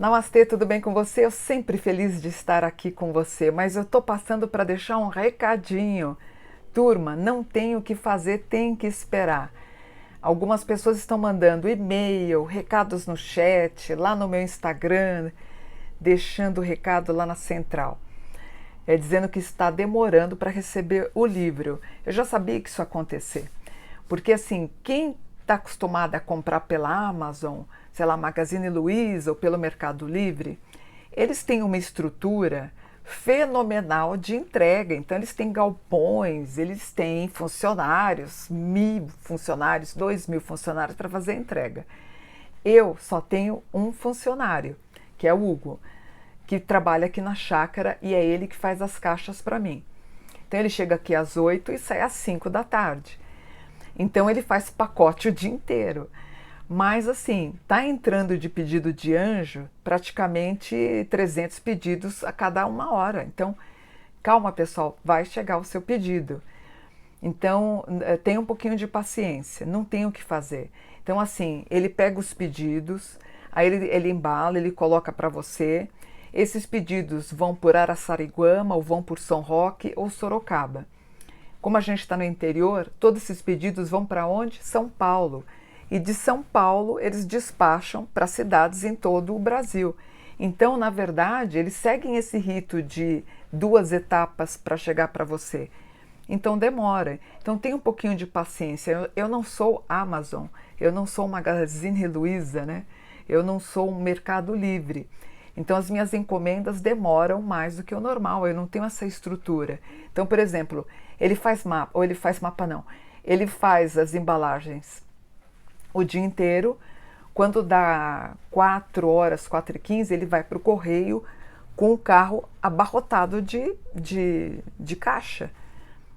Namastê, tudo bem com você? Eu sempre feliz de estar aqui com você, mas eu tô passando para deixar um recadinho. Turma, não tem o que fazer, tem que esperar. Algumas pessoas estão mandando e-mail, recados no chat, lá no meu Instagram, deixando o recado lá na central. Dizendo que está demorando para receber o livro. Eu já sabia que isso ia acontecer. Porque assim, quem está acostumado a comprar pela Amazon, sei lá, Magazine Luiza ou pelo Mercado Livre, eles têm uma estrutura fenomenal de entrega. Então eles têm galpões, eles têm funcionários, 1.000 funcionários, 2.000 funcionários para fazer a entrega. Eu só tenho um funcionário, que é o Hugo, que trabalha aqui na chácara e é ele que faz as caixas para mim. Então ele chega aqui às 8 e sai às 5 da tarde. Então ele faz pacote o dia inteiro. Mas assim, tá entrando de pedido de anjo praticamente 300 pedidos a cada uma hora. Então, calma pessoal, vai chegar o seu pedido. Então, tenha um pouquinho de paciência, não tem o que fazer. Então assim, ele pega os pedidos, aí ele embala, ele coloca para você. Esses pedidos vão por Araçariguama, ou vão por São Roque ou Sorocaba. Como a gente está no interior, todos esses pedidos vão para onde? São Paulo. E de São Paulo eles despacham para cidades em todo o Brasil. Então, na verdade, eles seguem esse rito de 2 etapas para chegar para você. Então demora. Então tem um pouquinho de paciência. Eu não sou Amazon, eu não sou Magazine Luiza, né? Eu não sou um Mercado Livre. Então as minhas encomendas demoram mais do que o normal, eu não tenho essa estrutura. Então, por exemplo, ele faz mapa, ou ele faz mapa não, ele faz as embalagens o dia inteiro. Quando dá 4 horas, 4h15, ele vai para o correio com o carro abarrotado de caixa.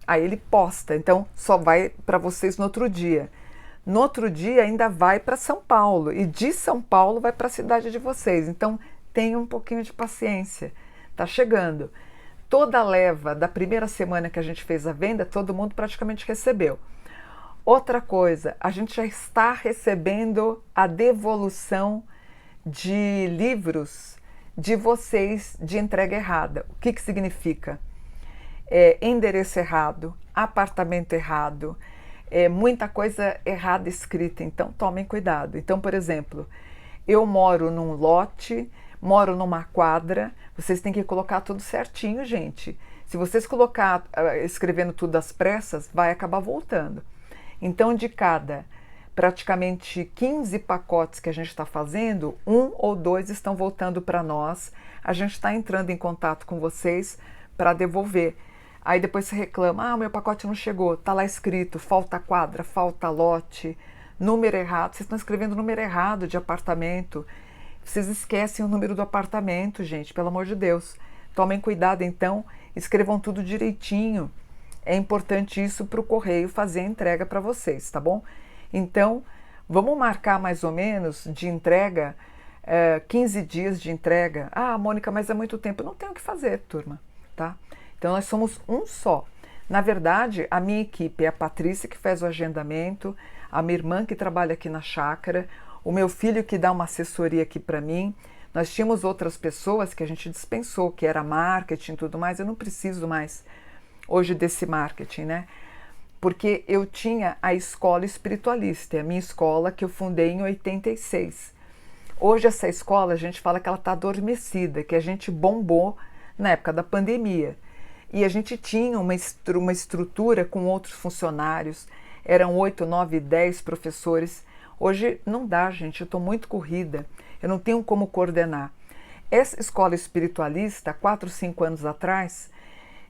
Aí ele posta, então só vai para vocês no outro dia. No outro dia ainda vai para São Paulo e de São Paulo vai para a cidade de vocês. Então tenha um pouquinho de paciência, tá chegando. Toda a leva da primeira semana que a gente fez a venda, todo mundo praticamente recebeu. Outra coisa, a gente já está recebendo a devolução de livros de vocês de entrega errada. O que que significa? Endereço errado, apartamento errado, muita coisa errada escrita, então tomem cuidado. Então, por exemplo, eu moro num lote, moro numa quadra, vocês têm que colocar tudo certinho, gente. Se vocês colocar escrevendo tudo às pressas, vai acabar voltando. Então, de cada praticamente 15 pacotes que a gente está fazendo, 1 ou 2 estão voltando para nós. A gente está entrando em contato com vocês para devolver. Aí depois você reclama, meu pacote não chegou, está lá escrito, falta quadra, falta lote, número errado, vocês estão escrevendo número errado de apartamento. Vocês esquecem o número do apartamento, gente, pelo amor de Deus. Tomem cuidado, então, escrevam tudo direitinho. É importante isso para o correio fazer a entrega para vocês, tá bom? Então, vamos marcar mais ou menos de entrega, 15 dias de entrega. Mônica, mas é muito tempo. Não tem o que fazer, turma, tá? Então, nós somos um só. Na verdade, a minha equipe é a Patrícia, que faz o agendamento, a minha irmã, que trabalha aqui na chácara, o meu filho, que dá uma assessoria aqui para mim. Nós tínhamos outras pessoas que a gente dispensou, que era marketing e tudo mais. Eu não preciso mais hoje desse marketing, né? Porque eu tinha a escola espiritualista, a minha escola que eu fundei em 86. Hoje essa escola, a gente fala que ela está adormecida, que a gente bombou na época da pandemia. E a gente tinha uma estrutura com outros funcionários, eram 8, 9, 10 professores. Hoje não dá, gente, eu estou muito corrida, eu não tenho como coordenar. Essa escola espiritualista, 4, 5 anos atrás,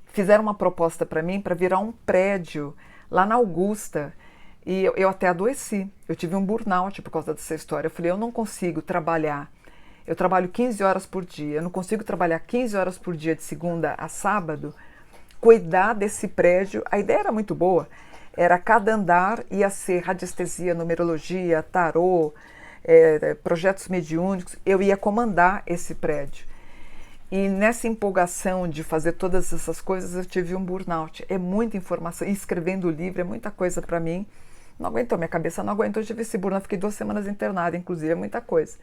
fizeram uma proposta para mim para virar um prédio lá na Augusta. E eu até adoeci, eu tive um burnout por causa dessa história. Eu falei, eu não consigo trabalhar, eu trabalho 15 horas por dia, eu não consigo trabalhar 15 horas por dia de segunda a sábado, cuidar desse prédio. A ideia era muito boa, era cada andar ia ser radiestesia, numerologia, tarô, projetos mediúnicos, eu ia comandar esse prédio. E nessa empolgação de fazer todas essas coisas, eu tive um burnout. É muita informação, e escrevendo o livro é muita coisa para mim. Não aguentou, minha cabeça não aguentou, eu tive esse burnout, fiquei 2 semanas internada, inclusive, é muita coisa.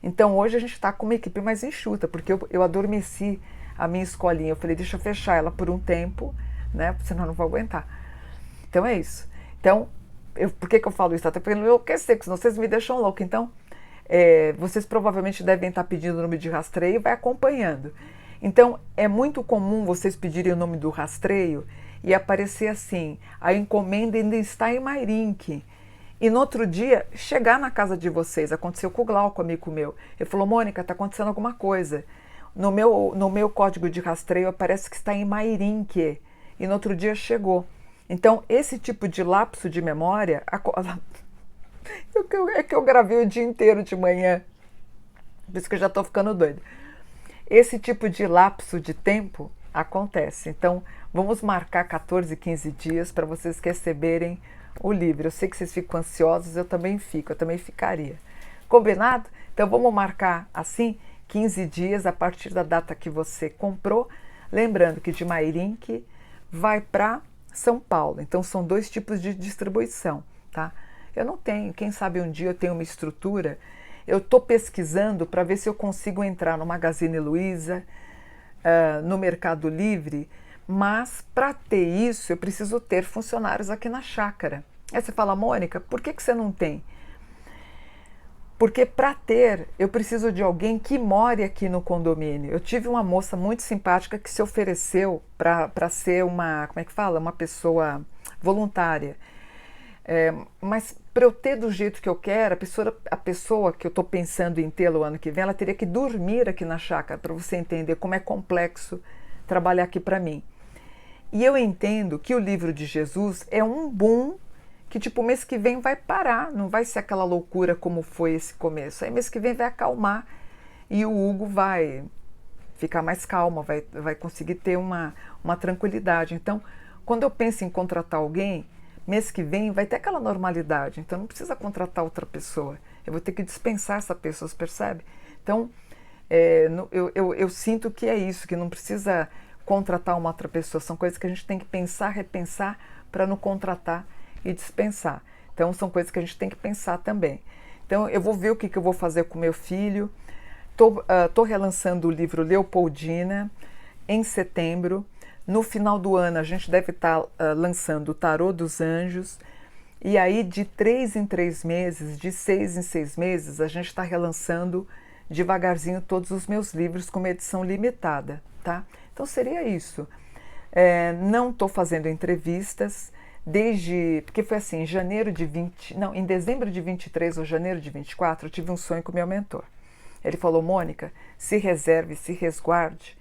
Então hoje a gente está com uma equipe mais enxuta, porque eu adormeci a minha escolinha. Eu falei, deixa eu fechar ela por um tempo, né? Senão eu não vou aguentar. Então é isso. Então, por que eu falo isso? Até porque eu não enlouquecer, porque senão vocês me deixam louco. Então, vocês provavelmente devem estar pedindo o nome de rastreio e vai acompanhando. Então, é muito comum vocês pedirem o nome do rastreio e aparecer assim, a encomenda ainda está em Mairinque. E no outro dia, chegar na casa de vocês. Aconteceu com o Glauco, amigo meu. Ele falou, Mônica, está acontecendo alguma coisa. No meu código de rastreio aparece que está em Mairinque. E no outro dia chegou. Então, esse tipo de lapso de memória... É que eu gravei o dia inteiro de manhã. Por isso que eu já estou ficando doida. Esse tipo de lapso de tempo acontece. Então, vamos marcar 14, 15 dias para vocês receberem o livro. Eu sei que vocês ficam ansiosos, eu também ficaria. Combinado? Então, vamos marcar assim, 15 dias a partir da data que você comprou. Lembrando que de Mairinque vai para São Paulo. Então, são 2 tipos de distribuição, tá? Eu não tenho, quem sabe um dia eu tenho uma estrutura. Eu estou pesquisando para ver se eu consigo entrar no Magazine Luiza, no Mercado Livre, mas para ter isso eu preciso ter funcionários aqui na chácara. Aí você fala, Mônica, por que você não tem? Porque para ter, eu preciso de alguém que more aqui no condomínio. Eu tive uma moça muito simpática que se ofereceu para ser uma pessoa voluntária. Mas para eu ter do jeito que eu quero, a pessoa que eu estou pensando em tê-la o ano que vem, ela teria que dormir aqui na chácara, para você entender como é complexo trabalhar aqui para mim. E eu entendo que o livro de Jesus é um boom que tipo mês que vem vai parar, não vai ser aquela loucura como foi esse começo. Aí mês que vem vai acalmar e o Hugo vai ficar mais calmo, vai conseguir ter uma tranquilidade. Então, quando eu penso em contratar alguém, mês que vem vai ter aquela normalidade, então não precisa contratar outra pessoa. Eu vou ter que dispensar essa pessoa, você percebe? Então, eu sinto que é isso, que não precisa contratar uma outra pessoa. São coisas que a gente tem que pensar, repensar, para não contratar e dispensar. Então, são coisas que a gente tem que pensar também. Então, eu vou ver o que eu vou fazer com meu filho. Estou relançando o livro Leopoldina em setembro. No final do ano, a gente deve estar lançando o Tarô dos Anjos. E aí, de 3 em 3 meses, de 6 em 6 meses, a gente está relançando devagarzinho todos os meus livros com uma edição limitada, tá? Então, seria isso. Não estou fazendo entrevistas porque foi assim, em dezembro de 23 ou janeiro de 24, eu tive um sonho com o meu mentor. Ele falou, Mônica, se reserve, se resguarde,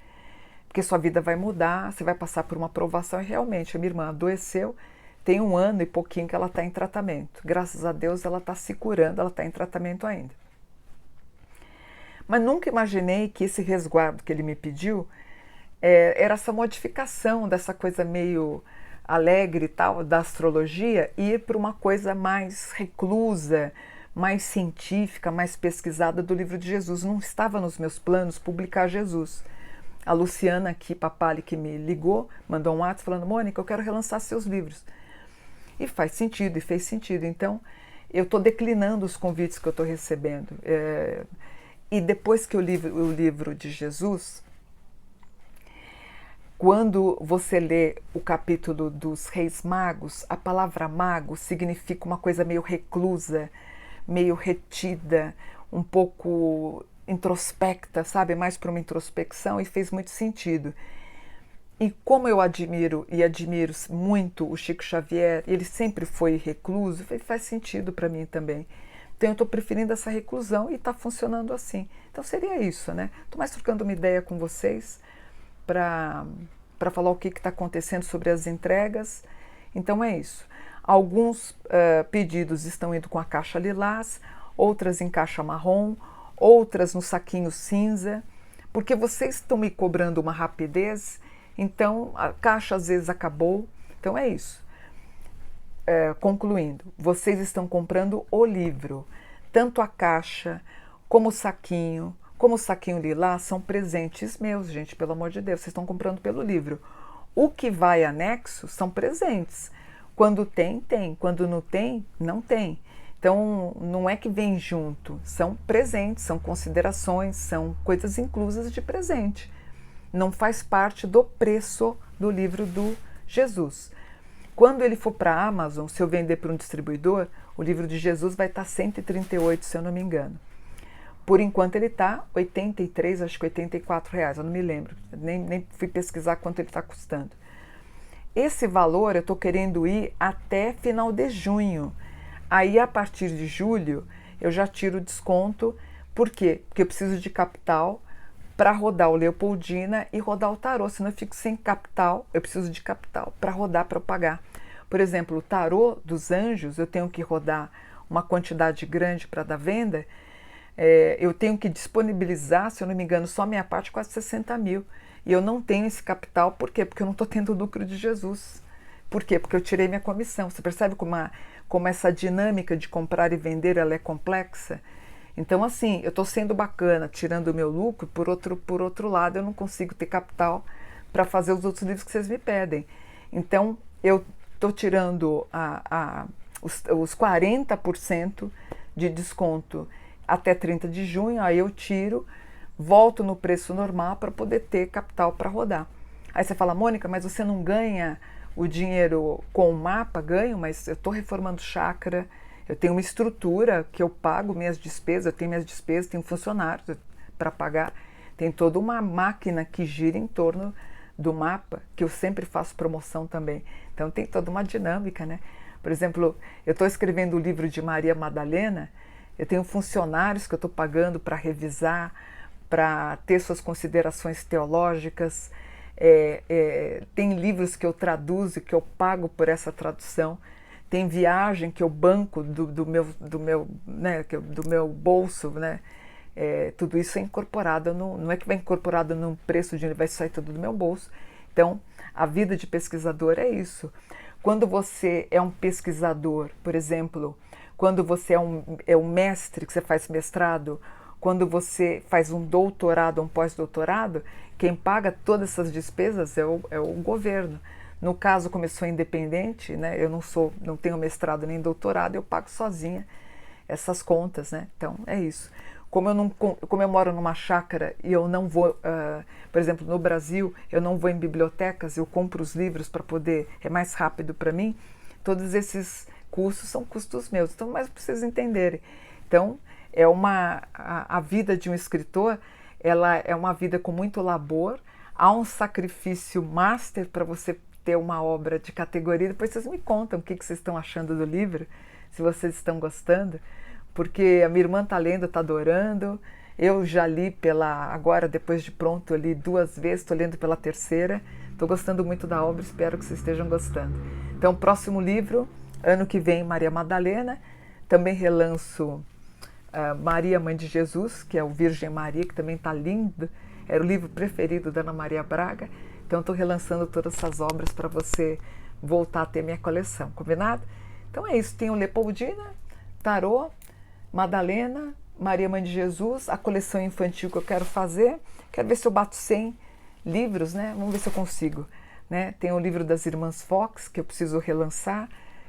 porque sua vida vai mudar, você vai passar por uma provação. E realmente, a minha irmã adoeceu, tem 1 ano e pouquinho que ela está em tratamento. Graças a Deus ela está se curando, ela está em tratamento ainda. Mas nunca imaginei que esse resguardo que ele me pediu era essa modificação dessa coisa meio alegre e tal, da astrologia, e ir para uma coisa mais reclusa, mais científica, mais pesquisada do livro de Jesus. Não estava nos meus planos publicar Jesus. A Luciana aqui, Papali, que me ligou, mandou um WhatsApp falando, Mônica, eu quero relançar seus livros. E faz sentido, e fez sentido. Então, eu estou declinando os convites que eu estou recebendo. E depois que eu li o livro de Jesus, quando você lê o capítulo dos Reis Magos, a palavra mago significa uma coisa meio reclusa, meio retida, um pouco introspecta, sabe? Mais para uma introspecção, e fez muito sentido. E como eu admiro muito o Chico Xavier, ele sempre foi recluso, faz sentido para mim também. Então eu estou preferindo essa reclusão e está funcionando assim. Então seria isso, né? Estou mais trocando uma ideia com vocês para falar o que está acontecendo sobre as entregas. Então é isso. Alguns pedidos estão indo com a caixa lilás, outras em caixa marrom, outras no saquinho cinza, porque vocês estão me cobrando uma rapidez, então a caixa às vezes acabou. Então é isso. Concluindo, vocês estão comprando o livro, tanto a caixa como o saquinho lilás são presentes meus, gente, pelo amor de Deus, vocês estão comprando pelo livro. O que vai anexo são presentes. Quando tem, tem. Quando não tem, não tem. Então, não é que vem junto, são presentes, são considerações, são coisas inclusas de presente. Não faz parte do preço do livro do Jesus. Quando ele for para a Amazon, se eu vender para um distribuidor, o livro de Jesus vai estar 138, se eu não me engano. Por enquanto ele está 83, acho que 84 reais, eu não me lembro, nem fui pesquisar quanto ele está custando. Esse valor eu estou querendo ir até final de junho. Aí, a partir de julho, eu já tiro o desconto. Por quê? Porque eu preciso de capital para rodar o Leopoldina e rodar o tarô. Senão eu fico sem capital, eu preciso de capital para rodar, para eu pagar. Por exemplo, o tarô dos anjos, eu tenho que rodar uma quantidade grande para dar venda. Eu tenho que disponibilizar, se eu não me engano, só a minha parte, quase 60 mil. E eu não tenho esse capital. Por quê? Porque eu não estou tendo o lucro de Jesus. Por quê? Porque eu tirei minha comissão. Você percebe como essa dinâmica de comprar e vender ela é complexa? Então, assim, eu estou sendo bacana, tirando o meu lucro, por outro lado, eu não consigo ter capital para fazer os outros livros que vocês me pedem. Então, eu estou tirando os 40% de desconto até 30 de junho, aí eu tiro, volto no preço normal para poder ter capital para rodar. Aí você fala, Mônica, mas você não ganha o dinheiro com o mapa? Ganho, mas eu estou reformando chácara, eu tenho uma estrutura que eu pago minhas despesas, eu tenho minhas despesas, tenho funcionários para pagar, tem toda uma máquina que gira em torno do mapa, que eu sempre faço promoção também. Então tem toda uma dinâmica, né? Por exemplo, eu estou escrevendo o livro de Maria Madalena, eu tenho funcionários que eu estou pagando para revisar, para ter suas considerações teológicas. Tem livros que eu traduzo e que eu pago por essa tradução. Tem viagem que eu banco do meu bolso, né? Tudo isso é incorporado, não é que vai incorporado num preço de vai sair tudo do meu bolso. Então, a vida de pesquisador é isso. Quando você é um pesquisador, por exemplo, quando você é um mestre, que você faz mestrado, quando você faz um doutorado, um pós-doutorado, quem paga todas essas despesas é o governo. No caso, como eu sou independente, né, eu não tenho mestrado nem doutorado, eu pago sozinha essas contas, né? Então, é isso. Como eu moro numa chácara e eu não vou, por exemplo, no Brasil, eu não vou em bibliotecas, eu compro os livros para poder, é mais rápido para mim, todos esses custos são custos meus. Então, mas para vocês entenderem. Então, a vida de um escritor, ela é uma vida com muito labor, há um sacrifício master para você ter uma obra de categoria. Depois vocês me contam o que vocês estão achando do livro, se vocês estão gostando, porque a minha irmã está lendo, está adorando. Eu já li agora, depois de pronto, eu li 2 vezes, estou lendo pela 3ª. Estou gostando muito da obra, espero que vocês estejam gostando. Então, próximo livro, ano que vem, Maria Madalena. Também relanço Maria, Mãe de Jesus, que é o Virgem Maria, que também está lindo. Era o livro preferido da Ana Maria Braga. Então, estou relançando todas essas obras para você voltar a ter minha coleção, combinado? Então é isso, tem o Leopoldina, Tarô, Madalena, Maria, Mãe de Jesus, a coleção infantil que eu quero fazer. Quero ver se eu bato 100 livros, né? Vamos ver se eu consigo. Né? Tem o livro das Irmãs Fox, que eu preciso relançar.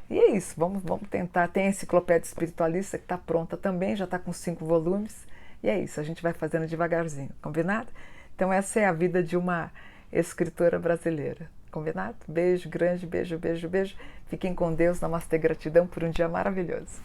E é isso, vamos tentar. Tem a Enciclopédia Espiritualista, que está pronta também, já está com 5 volumes. E é isso, a gente vai fazendo devagarzinho, combinado? Então essa é a vida de uma escritora brasileira, combinado? Beijo grande, beijo, beijo, beijo. Fiquem com Deus, namastê, gratidão por um dia maravilhoso.